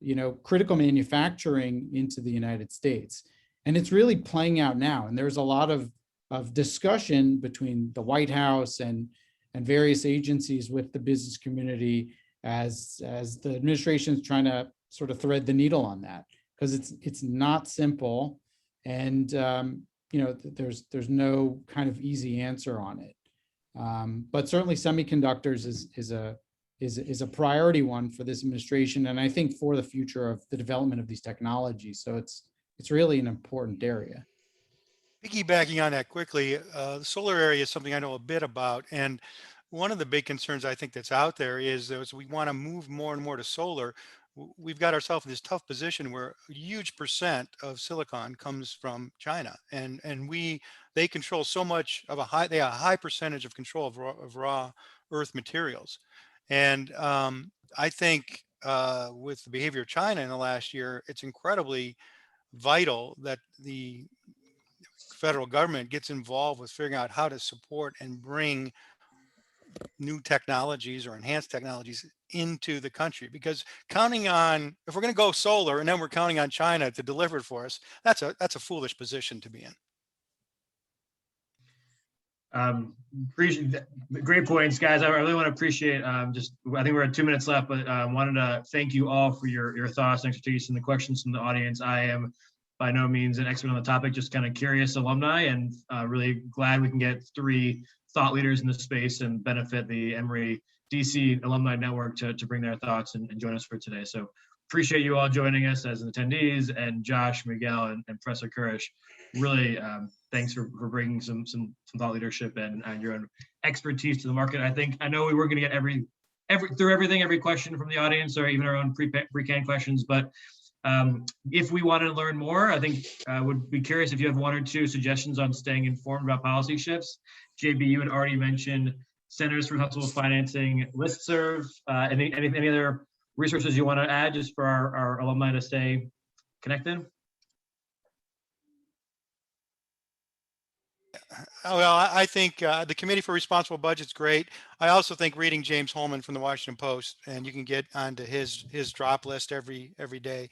you know, critical manufacturing into the United States. And it's really playing out now. And there's a lot of discussion between the White House and various agencies with the business community as the administration is trying to sort of thread the needle on that, because it's not simple, and you know, there's no kind of easy answer on it. But certainly semiconductors is a priority one for this administration, and I think for the future of the development of these technologies. So it's really an important area.
Piggybacking on that quickly, the solar area is something I know a bit about. And one of the big concerns I think that's out there is as we want to move more and more to solar, we've got ourselves in this tough position where a huge percent of silicon comes from China. And they control so much of they have a high percentage of control of raw earth materials. And I think with the behavior of China in the last year, it's incredibly vital that the federal government gets involved with figuring out how to support and bring new technologies or enhanced technologies into the country, because counting on, if we're going to go solar and then we're counting on China to deliver it for us, that's a foolish position to be in.
Appreciate great points, guys. I really want to appreciate I think we're at 2 minutes left, but wanted to thank you all for your thoughts and expertise and the questions from the audience. I am by no means an expert on the topic, just kind of curious alumni, and really glad we can get 3 thought leaders in this space and benefit the Emory DC Alumni Network to bring their thoughts and join us for today. So appreciate you all joining us as attendees, and Josh, Miguel, and Professor Kurish. Really, thanks for bringing some thought leadership and your own expertise to the market. I know we were going to get every question from the audience, or even our own pre-canned questions, but if we want to learn more, I think I would be curious if you have 1 or 2 suggestions on staying informed about policy shifts. JB, you had already mentioned Centers for Responsible Financing listserv. Any other resources you want to add just for our alumni to stay connected?
Well, I think the Committee for Responsible Budget is great. I also think reading James Holman from the Washington Post, and you can get onto his drop list every day.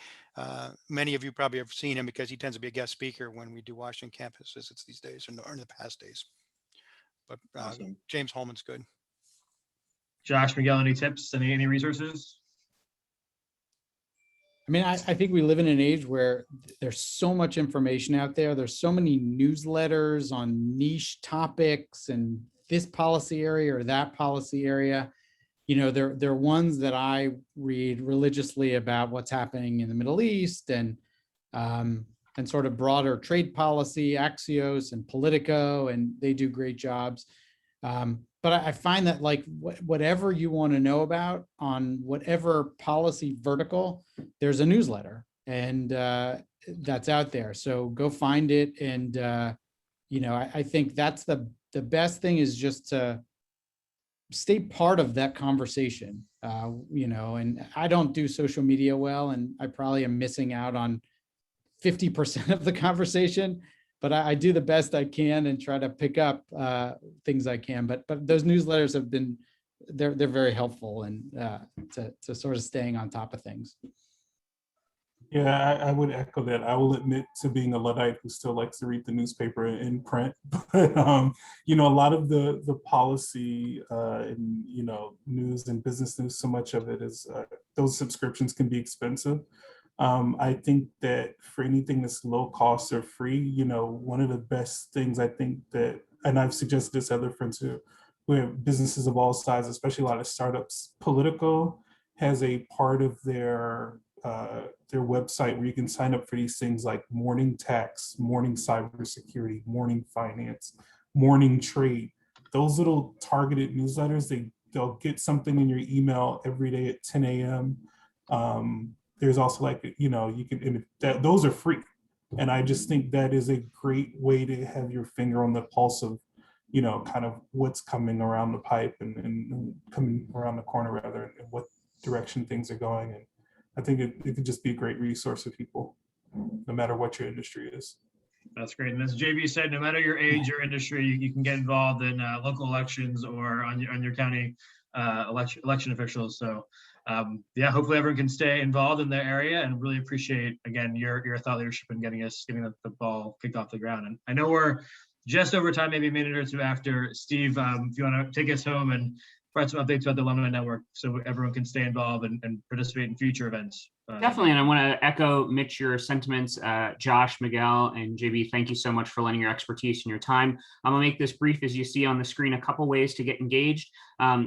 Many of you probably have seen him because he tends to be a guest speaker when we do Washington campus visits these days, or in the past days. But awesome. James Holman's good.
Josh, Miguel, any tips? Any resources?
I mean, I think we live in an age where there's so much information out there. There's so many newsletters on niche topics and this policy area or that policy area. You know, there are ones that I read religiously about what's happening in the Middle East and sort of broader trade policy, Axios and Politico, and they do great jobs. But I find that like whatever you want to know about on whatever policy vertical, there's a newsletter, and that's out there. So go find it. And, you know, I think that's the best thing is just to stay part of that conversation, you know, and I don't do social media well, and I probably am missing out on 50% of the conversation, but I do the best I can and try to pick up things I can. But those newsletters have been, they're very helpful and to sort of staying on top of things.
Yeah, I would echo that. I will admit to being a Luddite who still likes to read the newspaper in print, but you know, a lot of the policy and you know, news and business news, so much of it is those subscriptions can be expensive. I think that for anything that's low cost or free, you know, one of the best things I think that, and I've suggested this to other friends who have businesses of all sizes, especially a lot of startups, Politico has a part of their website where you can sign up for these things like morning tax, morning cybersecurity, morning finance, morning trade. those little targeted newsletters, they'll get something in your email every day at 10 a.m. There's also like, you know, you can, and those are free. And I just think that is a great way to have your finger on the pulse of, you know, kind of what's coming around the pipe and coming around the corner rather, and what direction things are going. And I think it could just be a great resource for people, no matter what your industry is.
That's great. And as JB said, no matter your age or industry, you can get involved in local elections or on your county election officials. So yeah, hopefully everyone can stay involved in their area, and really appreciate, again, your thought leadership in getting the ball kicked off the ground. And I know we're just over time, maybe a minute or two after. Steve, if you want to take us home and provide some updates about the Alumni Network so everyone can stay involved and participate in future events.
Definitely, and I want to echo, Mitch, your sentiments. Josh, Miguel, and JB, thank you so much for lending your expertise and your time. I'm going to make this brief. As you see on the screen, a couple ways to get engaged.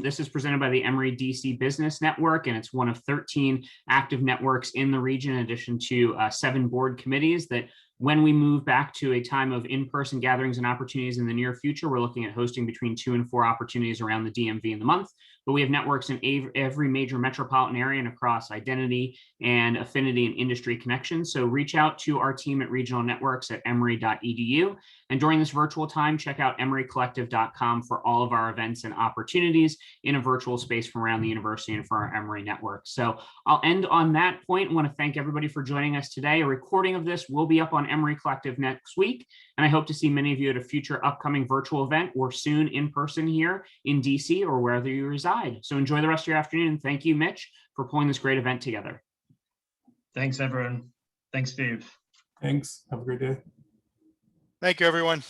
This is presented by the Emory DC Business Network, and it's one of 13 active networks in the region, in addition to 7 board committees that, when we move back to a time of in-person gatherings and opportunities in the near future, we're looking at hosting between 2 and 4 opportunities around the DMV in the month. But we have networks in every major metropolitan area and across identity and affinity and industry connections. So reach out to our team at Regional Networks at emory.edu. And during this virtual time, check out emorycollective.com for all of our events and opportunities in a virtual space from around the university and for our Emory network. So I'll end on that point. I want to thank everybody for joining us today. A recording of this will be up on Emory Collective next week, and I hope to see many of you at a future upcoming virtual event or soon in person here in DC or wherever you reside. So enjoy the rest of your afternoon. Thank you, Mitch, for pulling this great event together.
Thanks, everyone. Thanks, Steve.
Thanks. Have a great day.
Thank you, everyone.